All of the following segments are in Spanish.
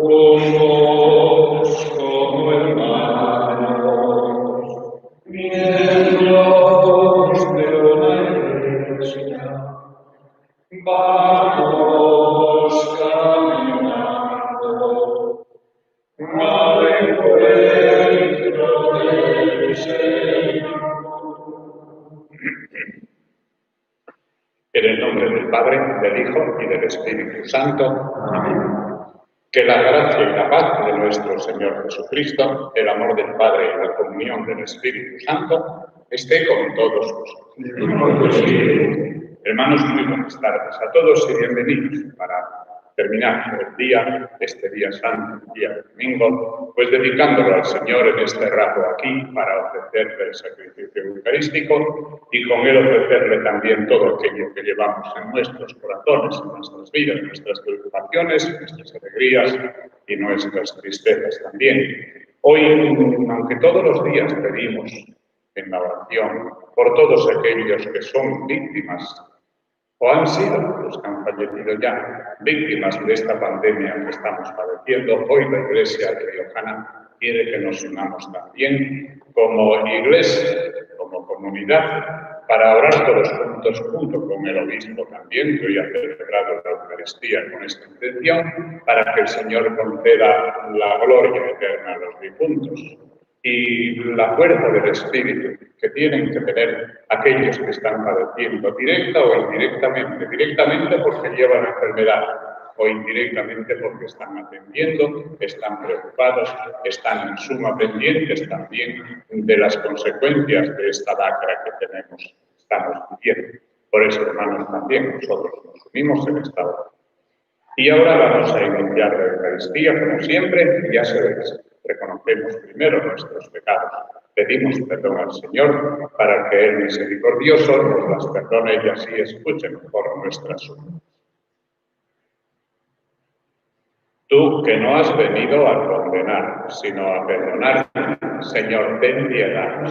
Juntos como hermanos, miembros de una iglesia, vamos caminando al encuentro del Señor. En el nombre del Padre, del Hijo y del Espíritu Santo. Amén. Que la gracia y la paz de nuestro Señor Jesucristo, el amor del Padre y la comunión del Espíritu Santo esté con todos vosotros. Hermanos, muy buenas tardes a todos y bienvenidos para terminar el día, este día santo, el día domingo, pues dedicándolo al Señor en este rato aquí para ofrecerle el sacrificio eucarístico y con él ofrecerle también todo aquello que llevamos en nuestros corazones, en nuestras vidas, nuestras preocupaciones, nuestras alegrías y nuestras tristezas también. Hoy, aunque todos los días pedimos en la oración por todos aquellos que son víctimas o han sido los que han fallecido ya, víctimas de esta pandemia que estamos padeciendo, hoy la Iglesia riojana quiere que nos unamos también como Iglesia, como comunidad, para orar todos juntos, junto con el obispo también, que hoy ha celebrado la Eucaristía con esta intención, para que el Señor conceda la gloria eterna a los difuntos y la fuerza del Espíritu que tienen que tener aquellos que están padeciendo, directa o indirectamente, directamente porque llevan enfermedad o indirectamente porque están atendiendo, están preocupados, están en suma pendientes también de las consecuencias de esta lacra que estamos viviendo. Por eso, hermanos, también nosotros nos unimos en esta hora. Y ahora vamos a iniciar la Eucaristía, como siempre, ya sabéis, reconocemos primero nuestros pecados, pedimos perdón al Señor para que Él misericordioso nos las perdone y así escuche mejor nuestras súplicas. Tú que no has venido a condenar, sino a perdonar, Señor, ten piedad.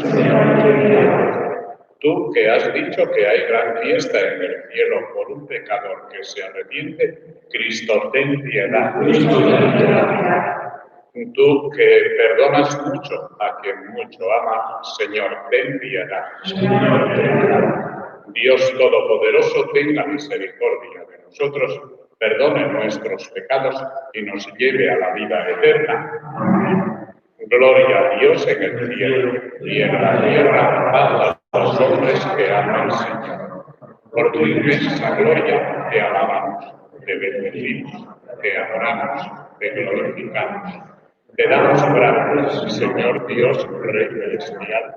Tú que has dicho que hay gran fiesta en el cielo por un pecador que se arrepiente, Cristo, ten piedad. Tú que perdonas mucho a quien mucho ama, Señor, ten piedad. Dios Todopoderoso, tenga misericordia de nosotros, perdone nuestros pecados y nos lleve a la vida eterna. Gloria a Dios en el cielo y en la tierra paz a los hombres que aman al Señor. Por tu inmensa gloria te alabamos, te bendecimos, te adoramos, te glorificamos. Te damos gracias, Señor Dios, Rey celestial,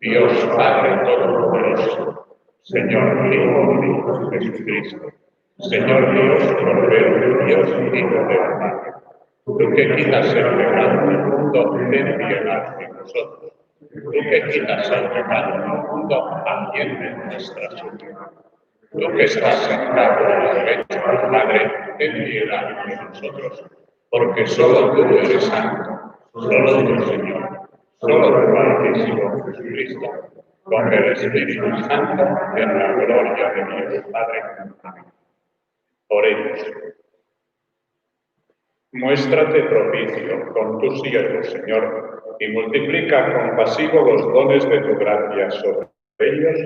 Dios Padre Todopoderoso, Señor Hijo de Jesucristo, Señor Dios, Cordero de Dios, Hijo de la Padre. Tú que quitas el pecado del mundo, ten piedad de nosotros. Tú que quitas el pecado del mundo, atiende nuestra súplica. Tú que estás sentado en la derecha del Padre, ten piedad de nosotros, porque solo tú eres santo, solo tú, Señor, solo tu Altísimo Jesucristo, con el Espíritu Santo, en la gloria de Dios Padre. Amén. Oremos. Muéstrate propicio con tu siervo, Señor, y multiplica compasivo los dones de tu gracia sobre ellos,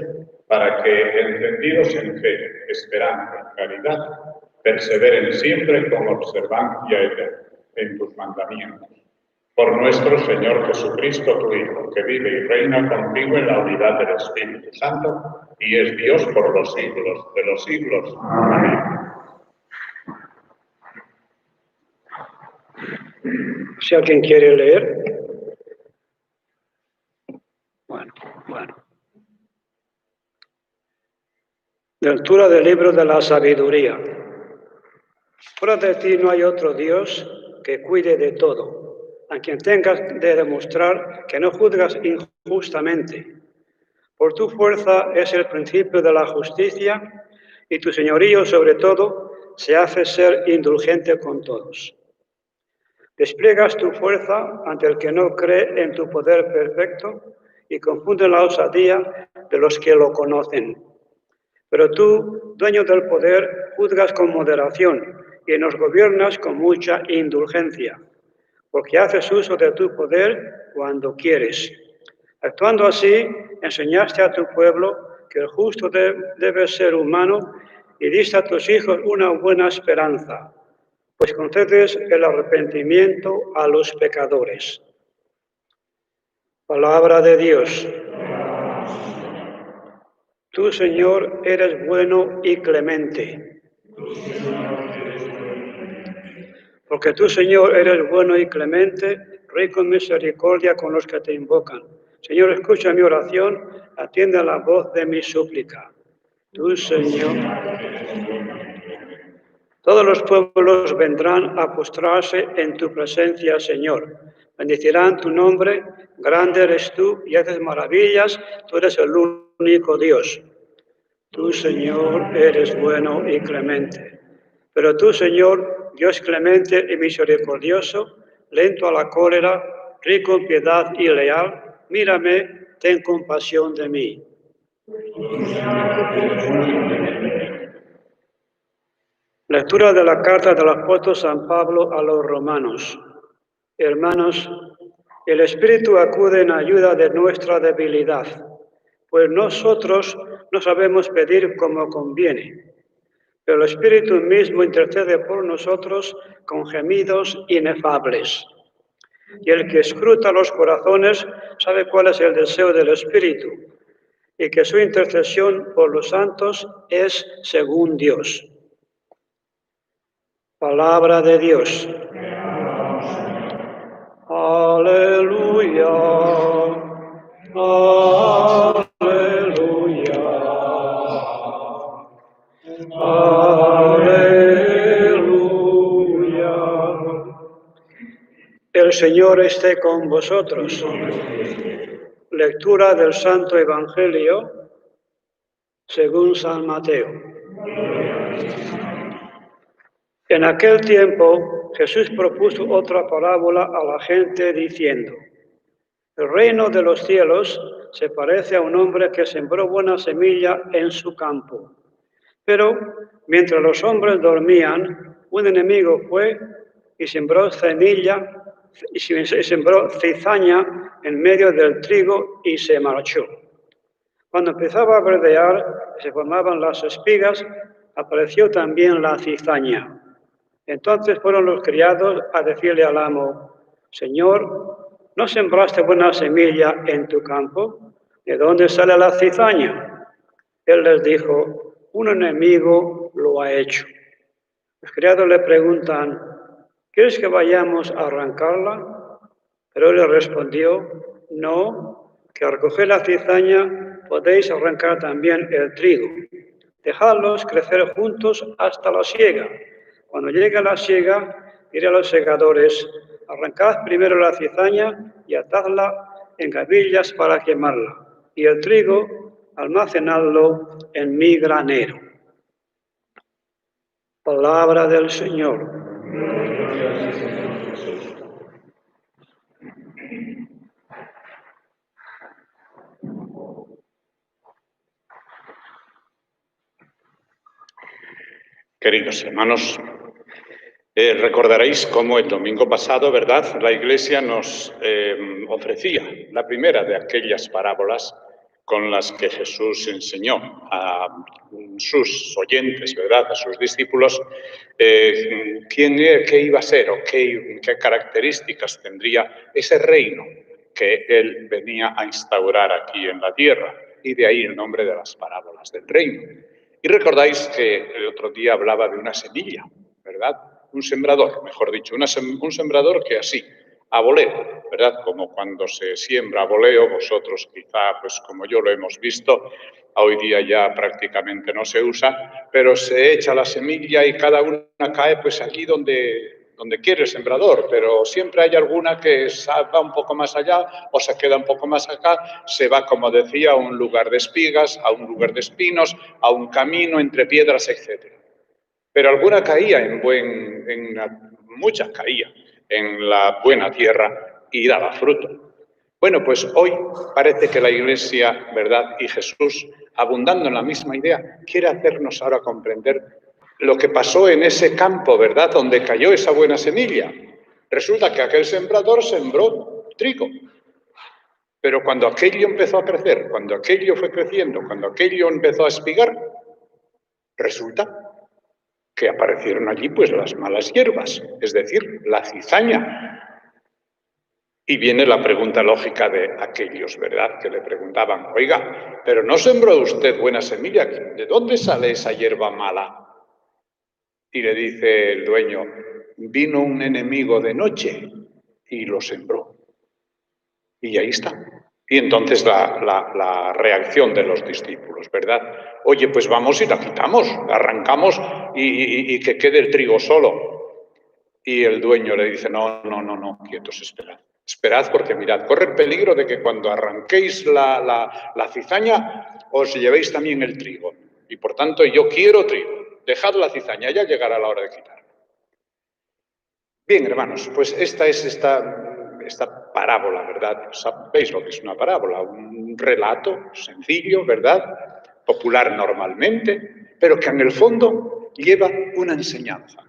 para que, encendidos en fe, esperanza y caridad, perseveren siempre con observancia eterna en tus mandamientos. Por nuestro Señor Jesucristo, tu Hijo, que vive y reina contigo en la unidad del Espíritu Santo, y es Dios por los siglos de los siglos. Amén. Si alguien quiere leer. Bueno. Lectura del libro de la sabiduría. Fuera de ti no hay otro Dios que cuide de todo, a quien tengas de demostrar que no juzgas injustamente. Por tu fuerza es el principio de la justicia, y tu señorío sobre todo se hace ser indulgente con todos. Despliegas tu fuerza ante el que no cree en tu poder perfecto y confunde la osadía de los que lo conocen. Pero tú, dueño del poder, juzgas con moderación y nos gobiernas con mucha indulgencia, porque haces uso de tu poder cuando quieres. Actuando así, enseñaste a tu pueblo que el justo debe ser humano y diste a tus hijos una buena esperanza, pues concedes el arrepentimiento a los pecadores. Palabra de Dios. Tú, Señor, eres bueno y clemente. Porque tú, Señor, eres bueno y clemente, rico en misericordia con los que te invocan. Señor, escucha mi oración, atiende a la voz de mi súplica. Tú, Señor. Todos los pueblos vendrán a postrarse en tu presencia, Señor. Bendecirán tu nombre, grande eres tú y haces maravillas, tú eres el único Dios. Tú, Señor, eres bueno y clemente. Pero tú, Señor, Dios clemente y misericordioso, lento a la cólera, rico en piedad y leal, mírame, ten compasión de mí. Lectura de la carta del apóstol San Pablo a los romanos. Hermanos, el Espíritu acude en ayuda de nuestra debilidad, pues nosotros no sabemos pedir como conviene, pero el Espíritu mismo intercede por nosotros con gemidos inefables. Y el que escruta los corazones sabe cuál es el deseo del Espíritu, y que su intercesión por los santos es según Dios. Palabra de Dios. Aleluya. Aleluya. Aleluya. El Señor esté con vosotros. Lectura del Santo Evangelio según San Mateo. En aquel tiempo Jesús propuso otra parábola a la gente diciendo: el reino de los cielos se parece a un hombre que sembró buena semilla en su campo. Pero mientras los hombres dormían, un enemigo fue y sembró cizaña en medio del trigo y se marchó. Cuando empezaba a verdear y se formaban las espigas, apareció también la cizaña. Entonces fueron los criados a decirle al amo: Señor, ¿no sembraste buena semilla en tu campo? ¿De dónde sale la cizaña? Él les dijo: un enemigo lo ha hecho. Los criados le preguntan: ¿quieres que vayamos a arrancarla? Pero él les respondió: no, que al recoger la cizaña podéis arrancar también el trigo. Dejadlos crecer juntos hasta la siega. Cuando llegue la siega, diré a los segadores: arrancad primero la cizaña y atadla en gavillas para quemarla, y el trigo almacenadlo en mi granero. Palabra del Señor. Queridos hermanos, recordaréis cómo el domingo pasado, ¿verdad?, la Iglesia nos ofrecía la primera de aquellas parábolas con las que Jesús enseñó a sus oyentes, ¿verdad?, a sus discípulos, qué iba a ser o qué características tendría ese reino que Él venía a instaurar aquí en la tierra. Y de ahí el nombre de las parábolas del reino. Y recordáis que el otro día hablaba de una semilla, ¿verdad? Un sembrador, mejor dicho, un sembrador que así, a voleo, ¿verdad? Como cuando se siembra a voleo, vosotros quizá, pues como yo lo hemos visto, hoy día ya prácticamente no se usa, pero se echa la semilla y cada una cae pues allí donde quiere el sembrador, pero siempre hay alguna que va un poco más allá o se queda un poco más acá, se va, como decía, a un lugar de espigas, a un lugar de espinos, a un camino entre piedras, etc. Pero alguna caía muchas caía en la buena tierra y daba fruto. Bueno, pues hoy parece que la Iglesia, ¿verdad?, y Jesús, abundando en la misma idea, quiere hacernos ahora comprender lo que pasó en ese campo, ¿verdad?, donde cayó esa buena semilla. Resulta que aquel sembrador sembró trigo. Pero cuando aquello empezó a crecer, cuando aquello fue creciendo, cuando aquello empezó a espigar, resulta que aparecieron allí pues las malas hierbas, es decir, la cizaña. Y viene la pregunta lógica de aquellos, ¿verdad?, que le preguntaban, oiga, pero ¿no sembró usted buena semilla? ¿De dónde sale esa hierba mala? Y le dice el dueño, vino un enemigo de noche y lo sembró. Y ahí está. Y entonces la reacción de los discípulos, ¿verdad? Oye, pues vamos y la quitamos, la arrancamos y que quede el trigo solo. Y el dueño le dice, no, quietos, esperad. Esperad porque mirad, corre el peligro de que cuando arranquéis la cizaña os llevéis también el trigo. Y por tanto yo quiero trigo. Dejad la cizaña, ya llegará la hora de quitarla. Bien, hermanos, pues esta es esta parábola, ¿verdad? ¿Sabéis lo que es una parábola? Un relato sencillo, ¿verdad? Popular normalmente, pero que en el fondo lleva una enseñanza.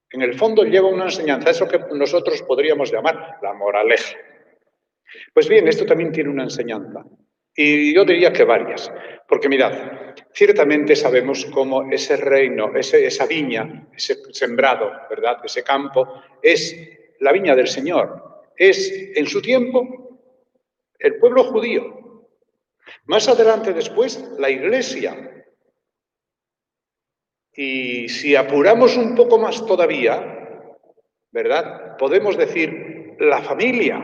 En el fondo lleva una enseñanza, eso que nosotros podríamos llamar la moraleja. Pues bien, esto también tiene una enseñanza. Y yo diría que varias. Porque mirad, ciertamente sabemos cómo ese reino, esa viña, ese sembrado, ¿verdad?, ese campo, es la viña del Señor. Es, en su tiempo, el pueblo judío. Más adelante después, la Iglesia. Y si apuramos un poco más todavía, ¿verdad?, podemos decir la familia.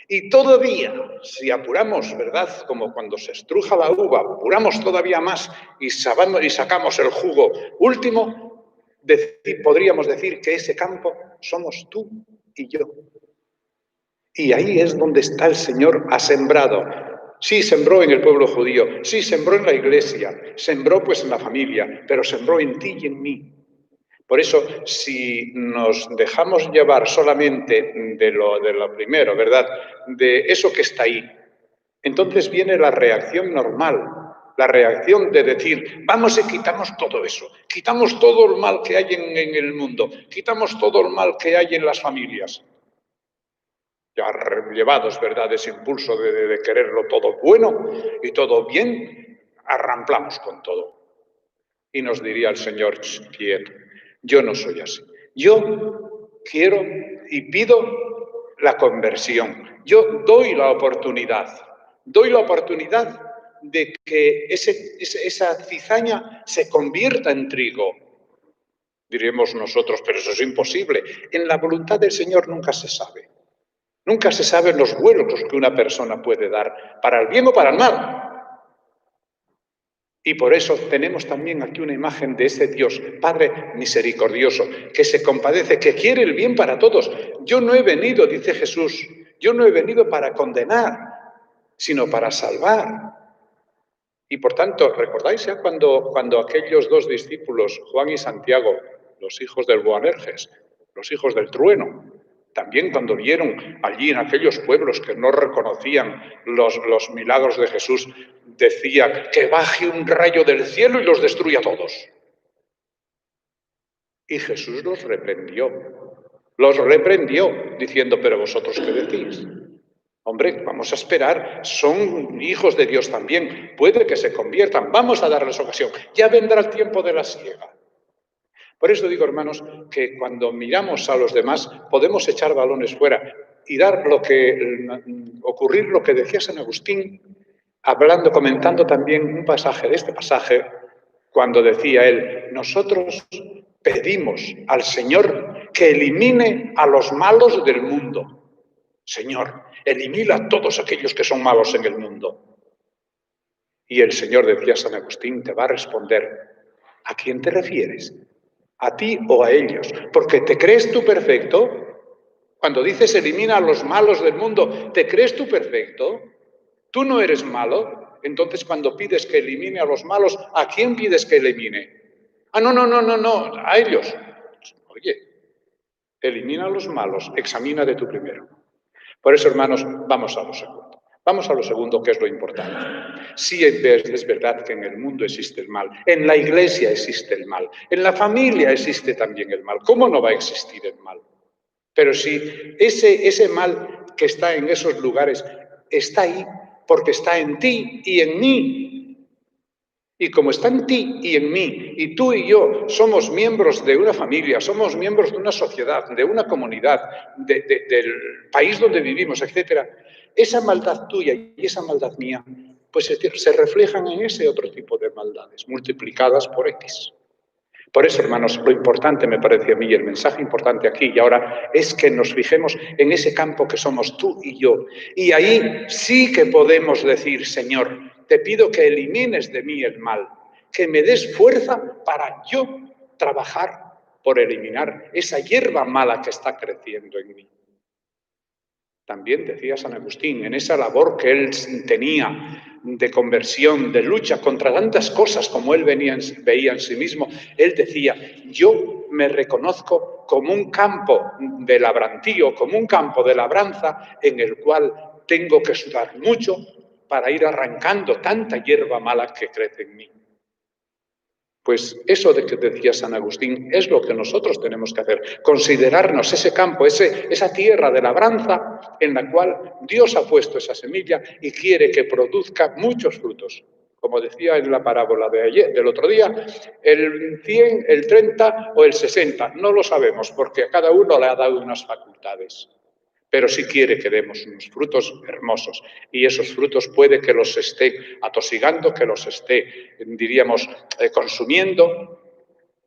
Y todavía, si apuramos, ¿verdad?, como cuando se estruja la uva, apuramos todavía más y sacamos el jugo último, podríamos decir que ese campo somos tú y yo. Y ahí es donde está el Señor, ha sembrado. Sí, sembró en el pueblo judío, sí, sembró en la iglesia, sembró pues en la familia, pero sembró en ti y en mí. Por eso, si nos dejamos llevar solamente de lo primero, ¿verdad?, de eso que está ahí, entonces viene la reacción normal, la reacción de decir, vamos y quitamos todo eso, quitamos todo el mal que hay en el mundo, quitamos todo el mal que hay en las familias. Ya llevados, ¿verdad?, ese impulso de quererlo todo bueno y todo bien, arramplamos con todo. Y nos diría el Señor, quieto, yo no soy así. Yo quiero y pido la conversión. Yo doy la oportunidad de que esa cizaña se convierta en trigo. Diremos nosotros, pero eso es imposible. En la voluntad del Señor nunca se sabe. Nunca se saben los vuelos que una persona puede dar, para el bien o para el mal. Y por eso tenemos también aquí una imagen de ese Dios, Padre misericordioso, que se compadece, que quiere el bien para todos. Yo no he venido, dice Jesús, yo no he venido para condenar, sino para salvar. Y por tanto, ¿recordáis ya cuando aquellos dos discípulos, Juan y Santiago, los hijos del Boanerges, los hijos del trueno, también cuando vieron allí en aquellos pueblos que no reconocían los milagros de Jesús, decía que baje un rayo del cielo y los destruya a todos? Y Jesús los reprendió diciendo, pero vosotros ¿qué decís? Hombre, vamos a esperar, son hijos de Dios también, puede que se conviertan, vamos a darles ocasión, ya vendrá el tiempo de la siega. Por eso digo, hermanos, que cuando miramos a los demás podemos echar balones fuera y ocurrir lo que decía San Agustín, comentando también un pasaje de este pasaje, cuando decía él, nosotros pedimos al Señor que elimine a los malos del mundo. Señor, elimina a todos aquellos que son malos en el mundo. Y el Señor, decía San Agustín, te va a responder, ¿a quién te refieres? ¿A ti o a ellos? Porque ¿te crees tú perfecto? Cuando dices elimina a los malos del mundo, ¿te crees tú perfecto? ¿Tú no eres malo? Entonces cuando pides que elimine a los malos, ¿a quién pides que elimine? Ah, no, a ellos. Oye, elimina a los malos, examínate tú primero. Por eso, hermanos, vamos a lo segundo. Vamos a lo segundo, que es lo importante. Sí, es verdad que en el mundo existe el mal, en la iglesia existe el mal, en la familia existe también el mal. ¿Cómo no va a existir el mal? Pero si ese mal que está en esos lugares está ahí porque está en ti y en mí. Y como está en ti y en mí, y tú y yo somos miembros de una familia, somos miembros de una sociedad, de una comunidad, del país donde vivimos, etc., esa maldad tuya y esa maldad mía, pues se reflejan en ese otro tipo de maldades, multiplicadas por X. Por eso, hermanos, lo importante me parece a mí, el mensaje importante aquí y ahora, es que nos fijemos en ese campo que somos tú y yo. Y ahí sí que podemos decir, Señor, te pido que elimines de mí el mal, que me des fuerza para yo trabajar por eliminar esa hierba mala que está creciendo en mí. También decía San Agustín, en esa labor que él tenía de conversión, de lucha contra tantas cosas como él veía en sí mismo, él decía, yo me reconozco como un campo de labrantío, como un campo de labranza en el cual tengo que sudar mucho para ir arrancando tanta hierba mala que crece en mí. Pues eso de que decía San Agustín es lo que nosotros tenemos que hacer, considerarnos ese campo, esa tierra de labranza en la cual Dios ha puesto esa semilla y quiere que produzca muchos frutos. Como decía en la parábola del otro día, el 100, el 30 o el 60, no lo sabemos porque a cada uno le ha dado unas facultades. Pero sí quiere que demos unos frutos hermosos y esos frutos puede que los esté atosigando, que los esté, diríamos, consumiendo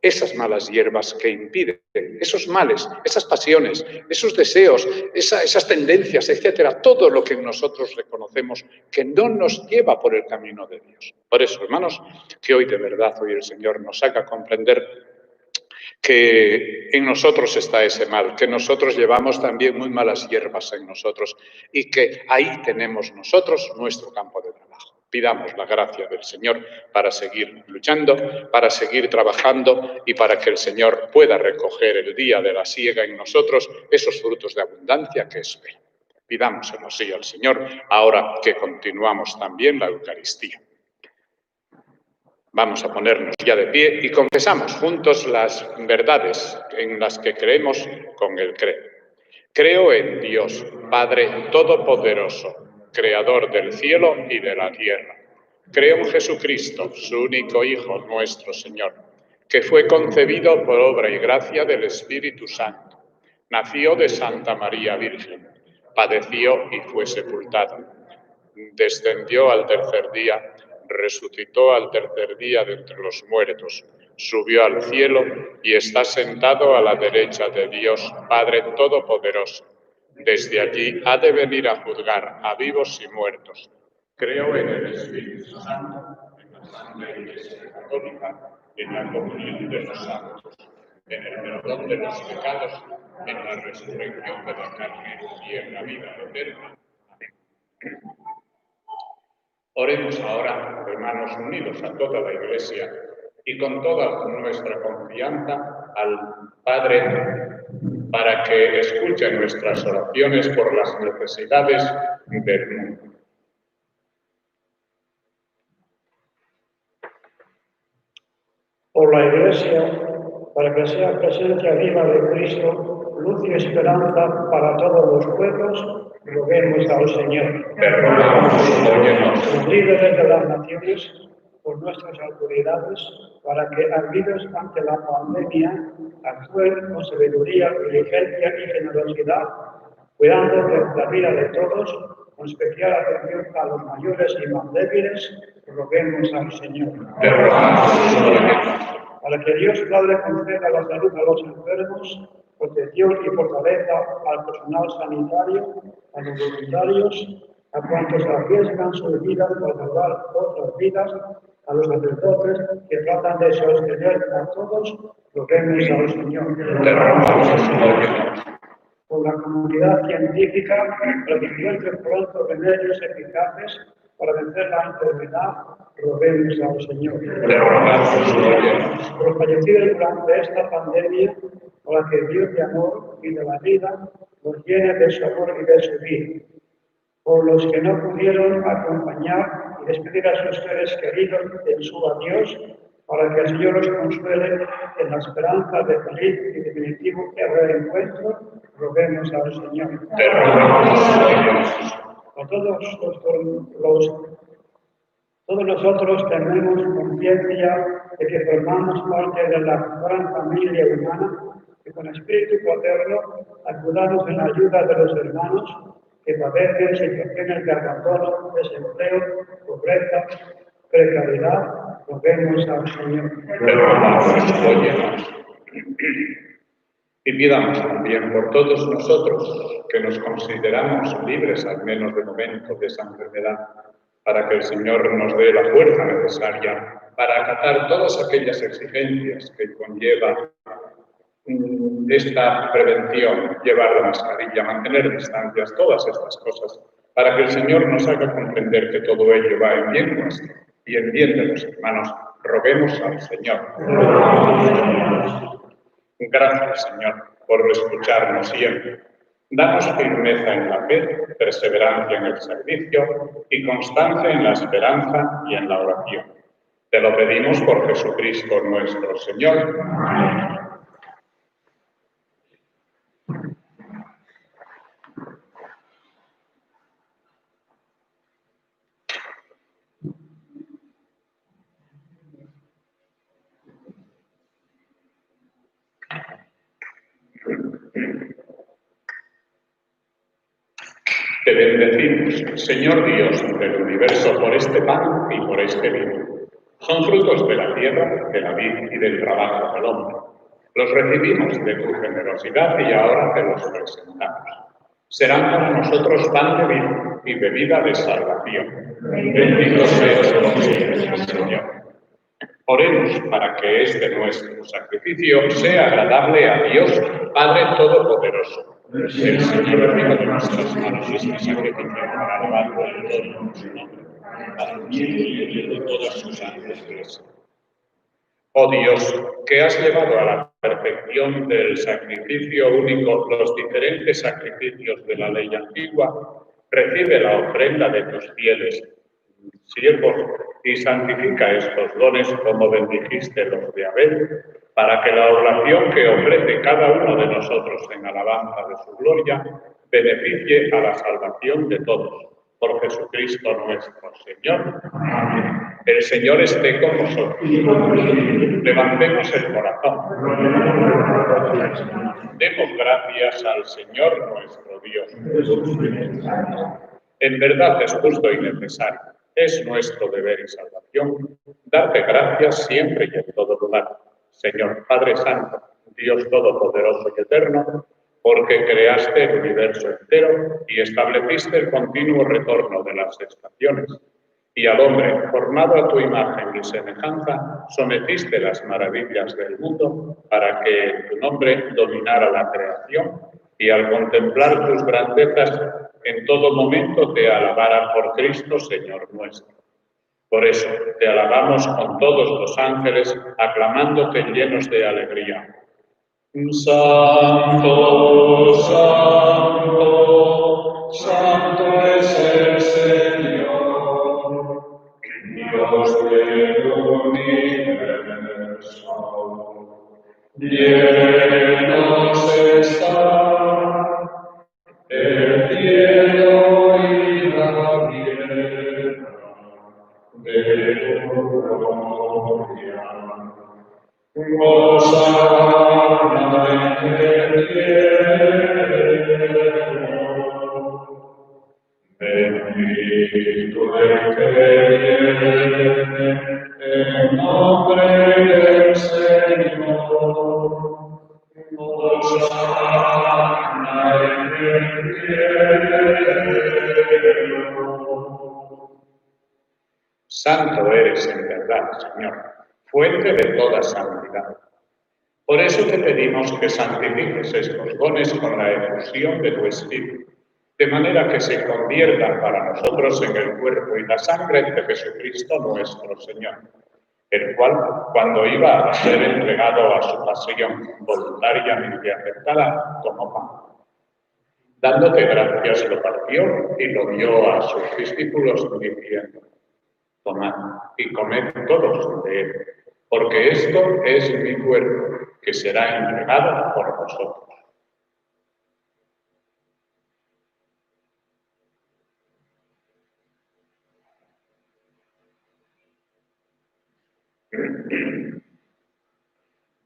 esas malas hierbas que impiden, esos males, esas pasiones, esos deseos, esas tendencias, etcétera, todo lo que en nosotros reconocemos que no nos lleva por el camino de Dios. Por eso, hermanos, que hoy de verdad, hoy el Señor nos haga comprender que en nosotros está ese mal, que nosotros llevamos también muy malas hierbas en nosotros y que ahí tenemos nosotros nuestro campo de trabajo. Pidamos la gracia del Señor para seguir luchando, para seguir trabajando y para que el Señor pueda recoger el día de la siega en nosotros esos frutos de abundancia que espera. Pidámoselo así al Señor ahora que continuamos también la Eucaristía. Vamos a ponernos ya de pie y confesamos juntos las verdades en las que creemos con el credo. Creo en Dios, Padre Todopoderoso, Creador del cielo y de la tierra. Creo en Jesucristo, su único Hijo, nuestro Señor, que fue concebido por obra y gracia del Espíritu Santo. Nació de Santa María Virgen, padeció y fue sepultado. Descendió al tercer día, resucitó al tercer día de entre los muertos, subió al cielo y está sentado a la derecha de Dios, Padre Todopoderoso. Desde allí ha de venir a juzgar a vivos y muertos. Creo en el Espíritu Santo, en la Santa Iglesia Católica, en la comunión de los santos, en el perdón de los pecados, en la resurrección de la carne y en la vida eterna. Amén. Oremos ahora, hermanos, unidos a toda la Iglesia y con toda nuestra confianza al Padre para que escuche nuestras oraciones por las necesidades del mundo. Por la Iglesia, para que sea presencia viva de Cristo, luz y esperanza para todos los pueblos, roguemos al Señor. Perdónanos, Los líderes de las naciones, por nuestras autoridades, para que, ardidos ante la pandemia, actúen con sabiduría, diligencia y generosidad, cuidando de la vida de todos, con especial atención a los mayores y más débiles, roguemos al Señor. Para que Dios Padre conceda la salud a los enfermos, protección y fortaleza al personal sanitario, a los voluntarios, a cuantos arriesgan sus vidas para salvar otras vidas, a los sacerdotes que tratan de sostener a todos, roguemos al Señor. Por la comunidad científica, para que encuentre pronto remedios eficaces para vencer la enfermedad, roguemos al Señor. Por los fallecidos durante esta pandemia, para que Dios de amor y de la vida nos llene de su amor y de su vida. por los que no pudieron acompañar y despedir a sus seres queridos en su adiós, para que el Señor los consuele en la esperanza de feliz y definitivo reencuentro, roguemos al Señor. Te rogamos, Dios. Todos nosotros tenemos conciencia de que formamos parte de la gran familia humana, que con espíritu paterno ayudamos en la ayuda de los hermanos que padecen situaciones de abandono, desempleo, pobreza, precariedad. Roguemos al Señor. Te rogamos, óyenos. Y pidamos también por todos nosotros que nos consideramos libres, al menos de momento, de esa enfermedad, para que el Señor nos dé la fuerza necesaria para acatar todas aquellas exigencias que conlleva esta prevención, llevar la mascarilla, mantener distancias, todas estas cosas, para que el Señor nos haga comprender que todo ello va en bien nuestro y en bien de los hermanos. Roguemos al Señor. Gracias, Señor, por escucharnos siempre. Danos firmeza en la fe, perseverancia en el servicio y constancia en la esperanza y en la oración. Te lo pedimos por Jesucristo nuestro Señor. Amén. Te bendecimos, Señor Dios del universo, por este pan y por este vino. Son frutos de la tierra, de la vid y del trabajo del hombre. Los recibimos de tu generosidad y ahora te los presentamos. Serán para nosotros pan de vida y bebida de salvación. Bendito seas por siempre, Señor. Oremos para que este nuestro sacrificio sea agradable a Dios, Padre Todopoderoso. El Señor reciba de nuestras manos este sacrificio para alabanza de todo su nombre, para el bien de todas sus santas iglesias. Oh Dios, que has llevado a la perfección del sacrificio único los diferentes sacrificios de la ley antigua, recibe la ofrenda de tus fieles siervos y santifica estos dones como bendijiste los de Abel, para que la oración que ofrece cada uno de nosotros en alabanza de su gloria beneficie a la salvación de todos. Por Jesucristo nuestro Señor. Amén. El Señor esté con vosotros. Levantemos el corazón. Demos gracias al Señor nuestro Dios. En verdad es justo y necesario. Es nuestro deber y salvación darte gracias siempre y en todo lugar. Señor Padre Santo, Dios Todopoderoso y Eterno, porque creaste el universo entero y estableciste el continuo retorno de las estaciones, y al hombre, formado a tu imagen y semejanza, sometiste las maravillas del mundo para que en tu nombre dominara la creación, y al contemplar tus grandezas, en todo momento te alabara por Cristo, Señor nuestro. Por eso te alabamos con todos los ángeles, aclamándote llenos de alegría. Santo, santo, santo es el Señor, Dios del universo. Llenos está el cielo y la tierra de tu gloria. Hosana en el cielo. Bendito el que viene en nombre del Señor. Hosana en el cielo. Santo eres en verdad, Señor, fuente de toda santidad. Por eso te pedimos que santifiques estos dones con la efusión de tu Espíritu, de manera que se conviertan para nosotros en el cuerpo y la sangre de Jesucristo nuestro Señor, el cual, cuando iba a ser entregado a su pasión voluntariamente aceptada, tomó pan. Dándote gracias, lo partió y lo dio a sus discípulos, diciendo: tomad y comed todos de él, porque esto es mi cuerpo, que será entregado por vosotros.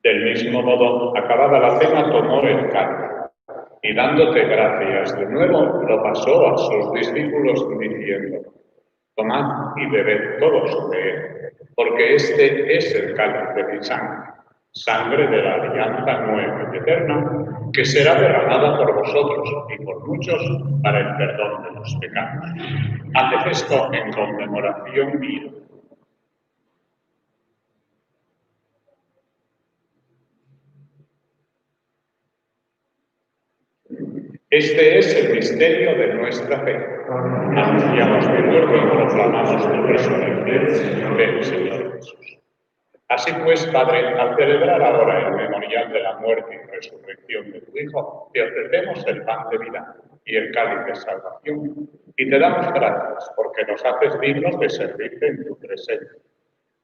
Del mismo modo, acabada la cena, tomó el cáliz, y dándote gracias de nuevo, lo pasó a sus discípulos, diciendo: tomad y bebed todos de él, porque este es el cáliz de mi sangre, sangre de la alianza nueva y eterna, que será derramada por vosotros y por muchos para el perdón de los pecados. Haced esto en conmemoración mía. Este es el misterio de nuestra fe. Anunciamos tu muerte y proclamamos tu resurrección. Ven, Señor Jesús. Así pues, Padre, al celebrar ahora el memorial de la muerte y resurrección de tu Hijo, te ofrecemos el pan de vida y el cáliz de salvación, y te damos gracias porque nos haces dignos de servirte en tu presencia.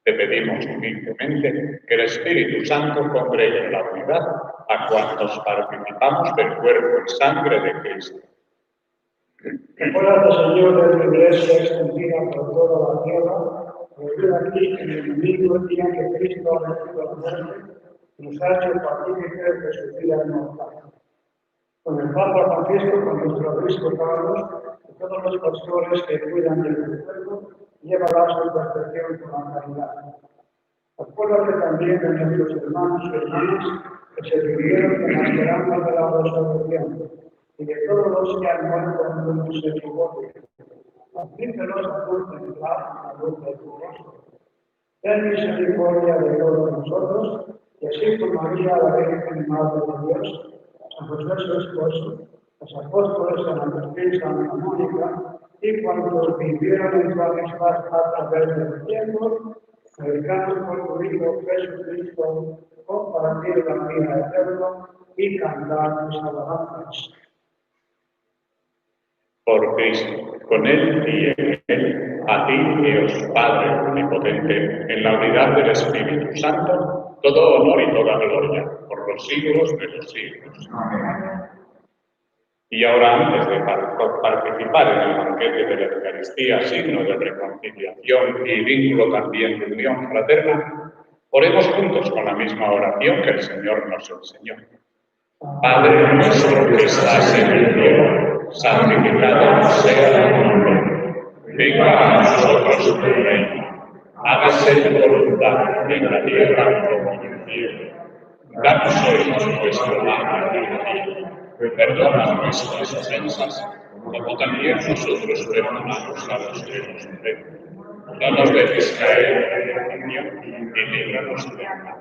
Te pedimos humildemente que el Espíritu Santo congregue en la unidad a cuantos participamos del cuerpo y sangre de Cristo. Recuerda, Señor, de tu iglesia extendida por toda la tierra, volver aquí en el mismo día que Cristo ha vencido la muerte, nos ha hecho partícipes de su vida inmortal. Con el Papa Francisco, con nuestro obispo Carlos, y todos los pastores que cuidan del pueblo, llévala a su perfección con la caridad. Acuérdate también de nuestros hermanos y hermanas que se vivieron con la esperanza de la resurrección, y de todos los que han muerto en tu misericordia. Admítelos a contemplar la luz de tu rostro. Ten misericordia de todos nosotros, y así con María, la Virgen Madre de Dios, San José su esposo, los apóstoles San Agustín y Santa Mónica, y cuantos vivieron en tu amistad a través del tiempo, cercanos por tu Hijo Jesucristo, compartir la vida eterna y cantar tus alabanzas. Por Cristo, con Él y en Él, a ti, Dios Padre Omnipotente, en la unidad del Espíritu Santo, todo honor y toda gloria, por los siglos de los siglos. Amén. Y ahora, antes de participar en el banquete de la Eucaristía, signo de reconciliación y vínculo también de unión fraterna, oremos juntos con la misma oración que el Señor nos enseñó. Padre nuestro que estás en el cielo, santificado sea tu nombre. Venga a nosotros tu reino. Hágase tu voluntad en la tierra como en el cielo. Danos hoy nuestro pan de cada día. Perdona nuestras ofensas, como también nosotros perdonamos a los que nos ofenden. No nos dejes caer en la tentación y líbranos del mal.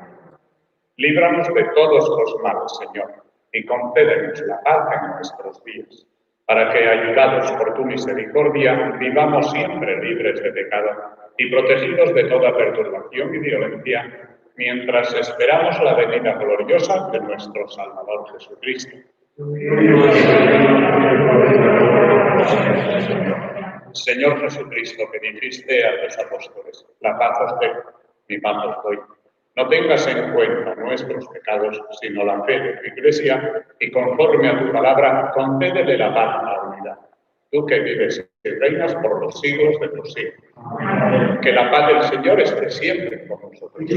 Líbranos de todos los males, Señor, y concédenos la paz en nuestros días, para que, ayudados por tu misericordia, vivamos siempre libres de pecado y protegidos de toda perturbación y violencia, mientras esperamos la venida gloriosa de nuestro Salvador Jesucristo. Señor Jesucristo, que dijiste a tus apóstoles: la paz os dejo, mi paz os doy. No tengas en cuenta nuestros pecados, sino la fe de tu Iglesia, y conforme a tu palabra, concédele la paz a la unidad. Tú que vives y reinas por los siglos de los siglos. Amén. Que la paz del Señor esté siempre con nosotros.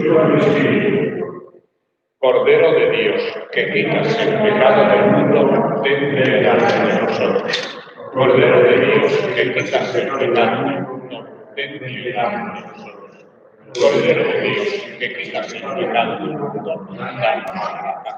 Cordero de Dios, que quitas el pecado del mundo, ten piedad de nosotros. Cordero de Dios, que quitas el pecado del mundo, ten piedad de nosotros. Cordero de Dios, que quitas el pecado del mundo, danos la paz.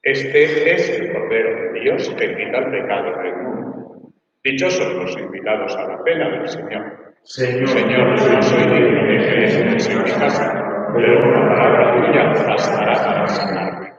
Este es el Cordero de Dios que quita el pecado del mundo. Dichosos los invitados a la cena del Señor. Señor, no soy digno de que entres en mi casa, pero una palabra tuya bastará para sanarme.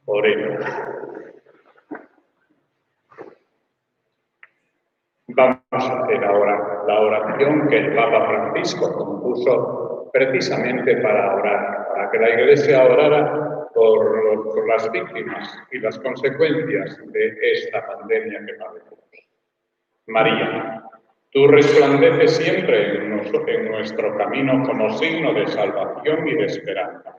Oremos. Vamos a hacer ahora la oración que el Papa Francisco compuso precisamente para orar, para que la Iglesia orara por las víctimas y las consecuencias de esta pandemia que padecemos. María, tú resplandeces siempre en nuestro camino como signo de salvación y de esperanza.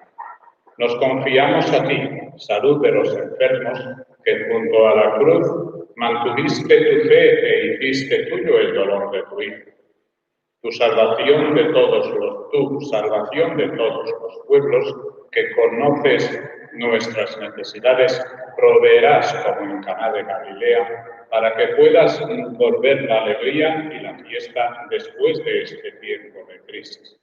Nos confiamos a ti, salud de los enfermos, que junto a la cruz mantuviste tu fe e hiciste tuyo el dolor de tu Hijo. Tu salvación de todos los pueblos, que conoces nuestras necesidades, proveerás como en Caná de Galilea, para que puedas volver la alegría y la fiesta después de este tiempo de crisis.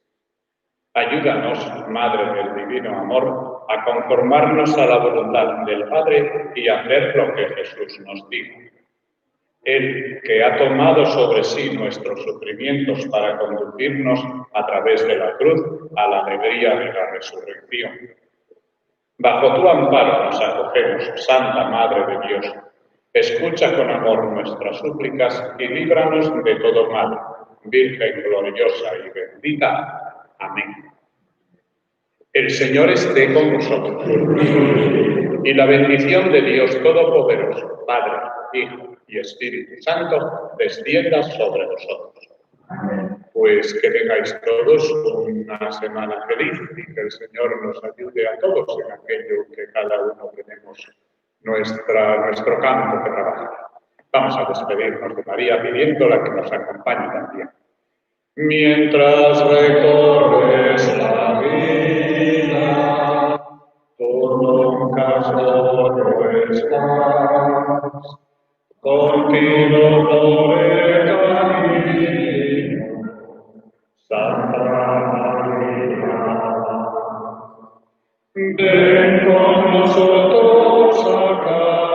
Ayúdanos, Madre del Divino Amor, a conformarnos a la voluntad del Padre y a hacer lo que Jesús nos dijo. Él, que ha tomado sobre sí nuestros sufrimientos para conducirnos a través de la cruz a la alegría de la resurrección. Bajo tu amparo nos acogemos, Santa Madre de Dios. Escucha con amor nuestras súplicas y líbranos de todo mal, Virgen gloriosa y bendita. Amén. El Señor esté con vosotros. Y la bendición de Dios Todopoderoso, Padre, Hijo y Espíritu Santo, descienda sobre vosotros. Pues que tengáis todos una semana feliz y que el Señor nos ayude a todos en aquello que cada uno tenemos nuestro campo que trabajar. Vamos a despedirnos de María pidiéndola que nos acompañe también. Mientras recorres la vida, todo solo estás, contigo por el camino, Santa María. Ven con nosotros a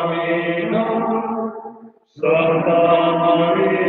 caminar, Santa María.